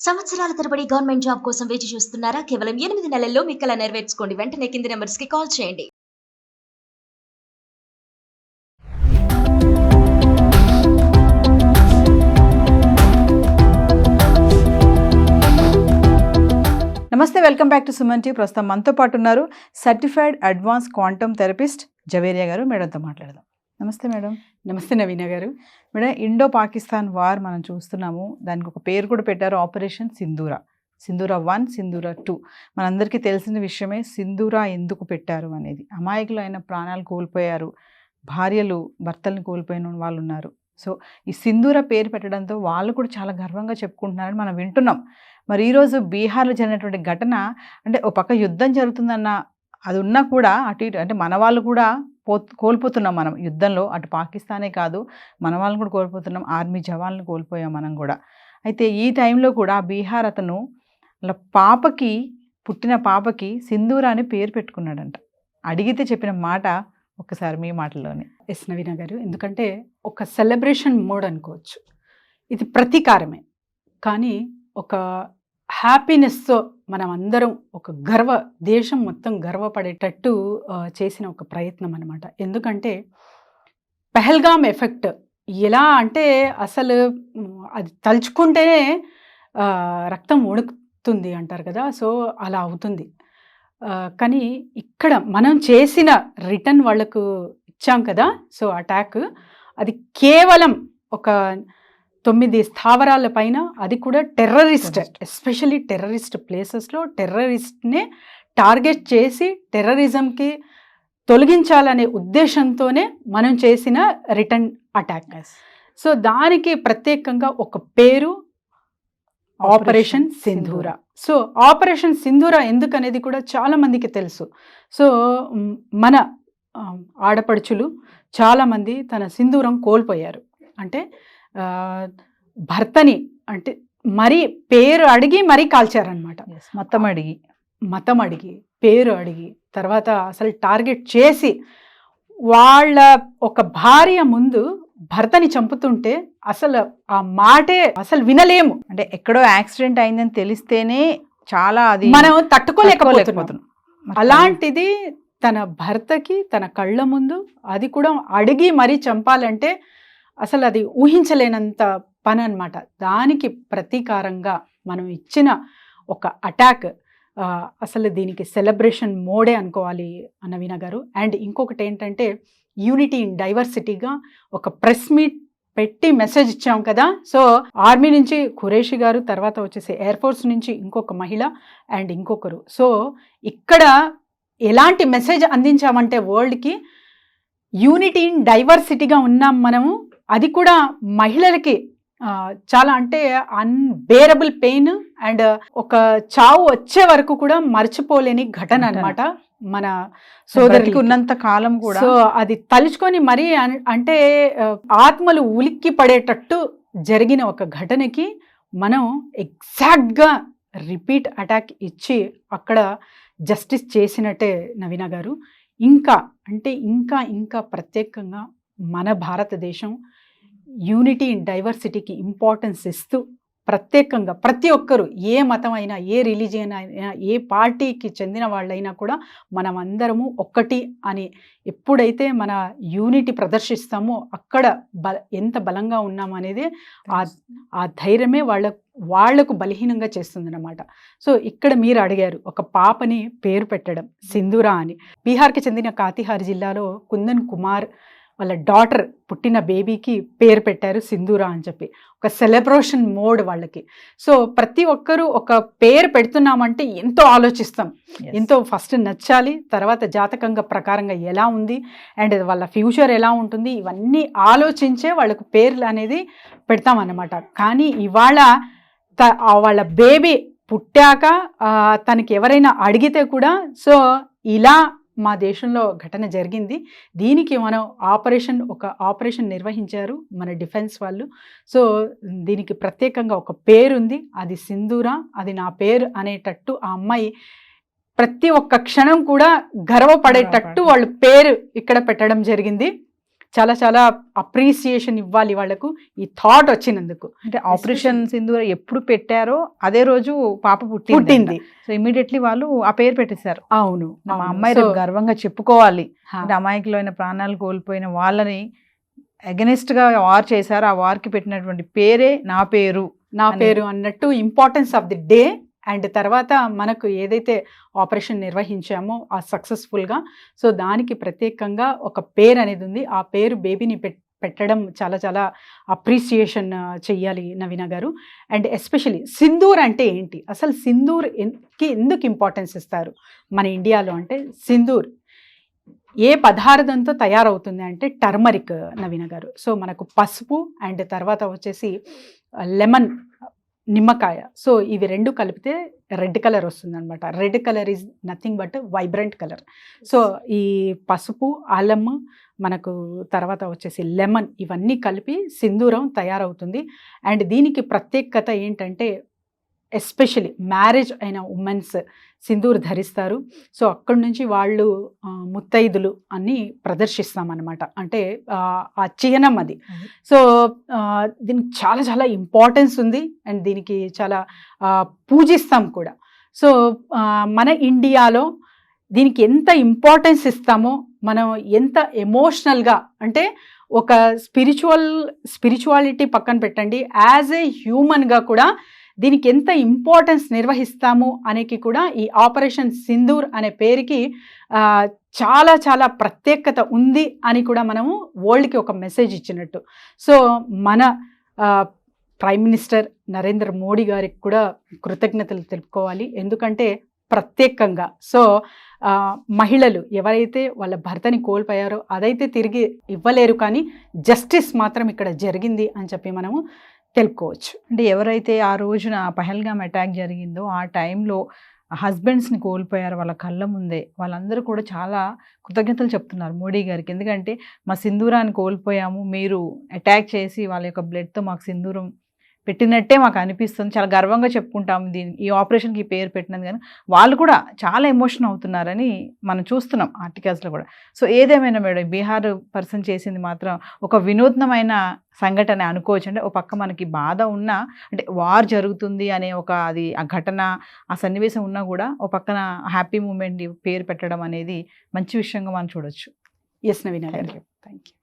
సంవత్సరాల తరబడి government job కోసం వేచి చూస్తున్నారా? కేవలం 8 నెలల్లో మీ కల నెరవేర్చుకోండి. వెంటనే కింది నంబర్స్‌కి కాల్ చేయండి. నమస్తే, welcome back to Suman T. ప్రస్తుతం మనతో పాటు ఉన్నారు certified advance quantum therapist Javeria గారు. మేడంతో మాట్లాడదాం. నమస్తే మేడం. నమస్తే నవీన గారు. మేడం, ఇండో పాకిస్తాన్ వార్ మనం చూస్తున్నాము. దానికి ఒక పేరు కూడా పెట్టారు, ఆపరేషన్ సింధూరా. సింధూరా 1, సింధూరా 2. మనందరికీ తెలిసిన విషయమే సింధూరా ఎందుకు పెట్టారు అనేది. అమాయకులు అయిన ప్రాణాలు కోల్పోయారు, భార్యలు భర్తల్ని కోల్పోయిన వాళ్ళు ఉన్నారు. సో ఈ సింధూరా పేరు పెట్టడంతో వాళ్ళు కూడా చాలా గర్వంగా చెప్పుకుంటున్నారని మనం వింటున్నాం. మరి ఈరోజు బీహార్లో జరిగినటువంటి ఘటన, అంటే ఒక పక్క యుద్ధం జరుగుతుందన్న అది ఉన్నా కూడా అటు ఇటు అంటే మన వాళ్ళు కూడా కోల్పోతున్నాం మనం యుద్ధంలో. అటు పాకిస్తానే కాదు, మన వాళ్ళని కూడా కోల్పోతున్నాం, ఆర్మీ జవాన్లను కోల్పోయాం మనం కూడా. అయితే ఈ టైంలో కూడా బీహార్ అతను వాళ్ళ పాపకి, పుట్టిన పాపకి సింధూరా అని పేరు పెట్టుకున్నాడంట. అడిగితే చెప్పిన మాట ఒక్కసారి మీ మాటల్లోనే. ఎస్ నవీన గారు, ఎందుకంటే ఒక సెలబ్రేషన్ మోడ్ అనుకోవచ్చు. ఇది ప్రతీకారమే, కానీ ఒక హ్యాపీనెస్తో మనం అందరం ఒక దేశం మొత్తం గర్వపడేటట్టు చేసిన ఒక ప్రయత్నం అనమాట. ఎందుకంటే పెహల్గామ్ ఎఫెక్ట్ ఎలా అంటే అసలు అది తలుచుకుంటేనే రక్తం ఉడుకుతుంది అంటారు కదా. సో అలా అవుతుంది. కానీ ఇక్కడ మనం చేసిన రిటర్న్ వాళ్లకు ఇచ్చాం కదా. సో అటాక్ అది కేవలం ఒక 9 స్థావరాల పైన, అది కూడా టెర్రరిస్ట్, ఎస్పెషల్లీ టెర్రరిస్ట్ ప్లేసెస్లో టెర్రరిస్ట్నే టార్గెట్ చేసి టెర్రరిజంకి తొలగించాలనే ఉద్దేశంతోనే మనం చేసిన రిటర్న్ అటాక్. సో దానికి ప్రత్యేకంగా ఒక పేరు operation Sindoor. So operation Sindoor ఎందుకనేది కూడా చాలా మందికి తెలుసు. సో మన ఆడపడుచులు చాలామంది తన సింధూరం కోల్పోయారు. అంటే భర్తని అంటే మరీ పేరు అడిగి మరీ కాల్చారనమాట. మతం అడిగి పేరు అడిగి తర్వాత అసలు టార్గెట్ చేసి వాళ్ళ ఒక భార్య ముందు భర్తని చంపుతుంటే అసలు ఆ మాటే అసలు వినలేము. అంటే ఎక్కడో యాక్సిడెంట్ అయిందని తెలిస్తేనే చాలా అది మనం తట్టుకోలేకపోతున్నాం. అలాంటిది తన భర్తకి తన కళ్ళ ముందు, అది కూడా అడిగి మరీ చంపాలంటే అసలు అది ఊహించలేనంత పని అనమాట. దానికి ప్రతీకారంగా మనం ఇచ్చిన ఒక అటాక్ అసలు దీనికి సెలబ్రేషన్ మోడే అనుకోవాలి నవీన గారు. అండ్ ఇంకొకటి ఏంటంటే యూనిటీ ఇన్ డైవర్సిటీగా ఒక ప్రెస్ మీట్ పెట్టి మెసేజ్ ఇచ్చాం కదా. సో ఆర్మీ నుంచి ఖురేషి గారు, తర్వాత వచ్చేసి ఎయిర్ ఫోర్స్ నుంచి ఇంకొక మహిళ అండ్ ఇంకొకరు. సో ఇక్కడ ఎలాంటి మెసేజ్ అందించామంటే వరల్డ్కి యూనిటీ ఇన్ డైవర్సిటీగా ఉన్నాం మనము. అది కూడా మహిళలకి చాలా అంటే అన్బేరబుల్ పెయిన్ అండ్ ఒక చావు వచ్చే వరకు కూడా మర్చిపోలేని ఘటన అనమాట మన సోదరికి ఉన్నంత కాలం కూడా. సో అది తలుచుకొని మరీ అంటే ఆత్మలు ఉలిక్కి పడేటట్టు జరిగిన ఒక ఘటనకి మనం ఎగ్జాక్ట్గా రిపీట్ అటాక్ ఇచ్చి అక్కడ జస్టిస్ చేసినట్టే నవీన గారు. ఇంకా అంటే ఇంకా ప్రత్యేకంగా మన భారతదేశం యూనిటీ ఇన్ డైవర్సిటీకి ఇంపార్టెన్స్ ఇస్తూ ప్రత్యేకంగా ప్రతి ఒక్కరు, ఏ మతం అయినా, ఏ రిలీజియన్ అయినా, ఏ పార్టీకి చెందిన వాళ్ళైనా కూడా మనం అందరము ఒక్కటి అని ఎప్పుడైతే మన యూనిటీ ప్రదర్శిస్తామో అక్కడ ఎంత బలంగా ఉన్నాము అనేది ఆ ధైర్యమే వాళ్లకు బలహీనంగా చేస్తుందన్నమాట. సో ఇక్కడ మీరు అడిగారు ఒక పాపని పేరు పెట్టడం సింధూరా అని. బీహార్కి చెందిన కాతిహార్ జిల్లాలో కుందన్ కుమార్ వాళ్ళ డాటర్ పుట్టిన బేబీకి పేరు పెట్టారు సింధూరా అని చెప్పి. ఒక సెలబ్రేషన్ మోడ్ వాళ్ళకి. సో ప్రతి ఒక్కరూ ఒక పేరు పెడుతున్నామంటే ఎంతో ఆలోచిస్తాం, ఎంతో ఫస్ట్ నచ్చాలి, తర్వాత జాతకంగా ప్రకారంగా ఎలా ఉంది అండ్ వాళ్ళ ఫ్యూచర్ ఎలా ఉంటుంది, ఇవన్నీ ఆలోచించే వాళ్ళకు పేర్లు అనేది పెడతామన్నమాట. కానీ ఇవాళ వాళ్ళ బేబీ పుట్టాక తనకి ఎవరైనా అడిగితే కూడా సో ఇలా మా దేశంలో ఘటన జరిగింది, దీనికి మనం ఒక ఆపరేషన్ నిర్వహించారు మన డిఫెన్స్ వాళ్ళు. సో దీనికి ప్రత్యేకంగా ఒక పేరు ఉంది, అది సింధూరా, అది నా పేరు అనేటట్టు ఆ అమ్మాయి ప్రతి ఒక్క క్షణం కూడా గర్వపడేటట్టు వాళ్ళు పేరు ఇక్కడ పెట్టడం జరిగింది. చాలా చాలా అప్రిసియేషన్ ఇవ్వాలి వాళ్ళకు ఈ థాట్ వచ్చినందుకు. అంటే ఆపరేషన్ సింధూర ఎప్పుడు పెట్టారో అదే రోజు పాప పుట్టింది. సో ఇమీడియట్లీ వాళ్ళు ఆ పేరు పెట్టేశారు. అవును, మా అమ్మాయి రేపు గర్వంగా చెప్పుకోవాలి అంటే అమాయకులైన ప్రాణాలు కోల్పోయిన వాళ్ళని అగెనిస్ట్ గా వార్ చేశారు. ఆ వార్కి పెట్టినటువంటి పేరే నా పేరు అన్నట్టు importance of the day. And తర్వాత మనకు ఏదైతే ఆపరేషన్ నిర్వహించామో ఆ సక్సెస్ఫుల్గా, సో దానికి ప్రత్యేకంగా ఒక పేరు అనేది ఉంది. ఆ పేరు బేబీని పెట్టడం చాలా చాలా అప్రిసియేషన్ చెయ్యాలి నవీన గారు. అండ్ ఎస్పెషలీ సింధూర్ అంటే ఏంటి, అసలు సింధూర్కి ఎందుకు ఇంపార్టెన్స్ ఇస్తారు మన ఇండియాలో అంటే, సింధూర్ ఏ పదార్థంతో తయారవుతుంది అంటే టర్మరిక్ నవీన గారు. సో మనకు పసుపు అండ్ తర్వాత వచ్చేసి లెమన్, నిమ్మకాయ, సో ఇవి రెండు కలిపితే రెడ్ కలర్ వస్తుంది అనమాట. Red colour is nothing but vibrant colour. So ఈ పసుపు, అల్లం, మనకు తర్వాత వచ్చేసి లెమన్, ఇవన్నీ కలిపి సింధూరం తయారవుతుంది. అండ్ దీనికి ప్రత్యేకత ఏంటంటే ఎస్పెషలీ మ్యారేజ్ అయిన ఉమెన్స్ సింధూర్ ధరిస్తారు. సో అక్కడి నుంచి వాళ్ళు ముత్తైదులు అన్ని ప్రదర్శిస్తామన్నమాట. అంటే ఆ చిహ్నం అది. సో దీనికి చాలా చాలా ఇంపార్టెన్స్ ఉంది అండ్ దీనికి చాలా పూజిస్తాం కూడా. సో మన ఇండియాలో దీనికి ఎంత ఇంపార్టెన్స్ ఇస్తామో, మనం ఎంత ఎమోషనల్గా అంటే ఒక స్పిరిచువాలిటీ పక్కన పెట్టండి, యాజ్ ఏ హ్యూమన్గా కూడా దీనికి ఎంత ఇంపార్టెన్స్ నిర్వహిస్తాము అనేది కూడా ఈ ఆపరేషన్ సింధూర్ అనే పేరుకి చాలా చాలా ప్రత్యేకత ఉంది అని కూడా మనము వరల్డ్కి ఒక మెసేజ్ ఇచ్చినట్టు. సో మన ప్రైమ్ మినిస్టర్ నరేంద్ర మోడీ గారికి కూడా కృతజ్ఞతలు తెలుపుకోవాలి. ఎందుకంటే ప్రత్యేకంగా సో మహిళలు ఎవరైతే వాళ్ళ భర్తని కోల్పోయారో అదైతే తిరిగి ఇవ్వలేరు, కానీ జస్టిస్ మాత్రం ఇక్కడ జరిగింది అని చెప్పి మనము తెలుపుకోవచ్చు. అంటే ఎవరైతే ఆ రోజున పహల్గామ్ అటాక్ జరిగిందో ఆ టైంలో హస్బెండ్స్ని కోల్పోయారు వాళ్ళ కళ్ళ ముందే, వాళ్ళందరూ కూడా చాలా కృతజ్ఞతలు చెప్తున్నారు మోడీ గారికి. ఎందుకంటే మా సింధూరాన్ని కోల్పోయాము, మీరు అటాక్ చేసి వాళ్ళ యొక్క బ్లడ్తో మాకు సింధూరం పెట్టినట్టే మాకు అనిపిస్తుంది, చాలా గర్వంగా చెప్పుకుంటాము ఈ ఆపరేషన్కి ఈ పేరు పెట్టినది. కానీ వాళ్ళు కూడా చాలా ఎమోషన్ అవుతున్నారని మనం చూస్తున్నాం ఆర్టికల్స్లో కూడా. సో ఏదేమైనా మేడం, బీహార్ పర్సన్ చేసింది మాత్రం ఒక వినూత్నమైన సంఘటన అనుకోవచ్చు. అంటే ఒక పక్క మనకి బాధ ఉన్నా, అంటే వార్ జరుగుతుంది అనే ఒక అది ఆ ఘటన ఆ సన్నివేశం ఉన్నా కూడా ఒక పక్కన హ్యాపీ మూమెంట్ పేరు పెట్టడం అనేది మంచి విషయంగా మనం చూడొచ్చు. ఎస్ నవీన గారు, థ్యాంక్ యూ.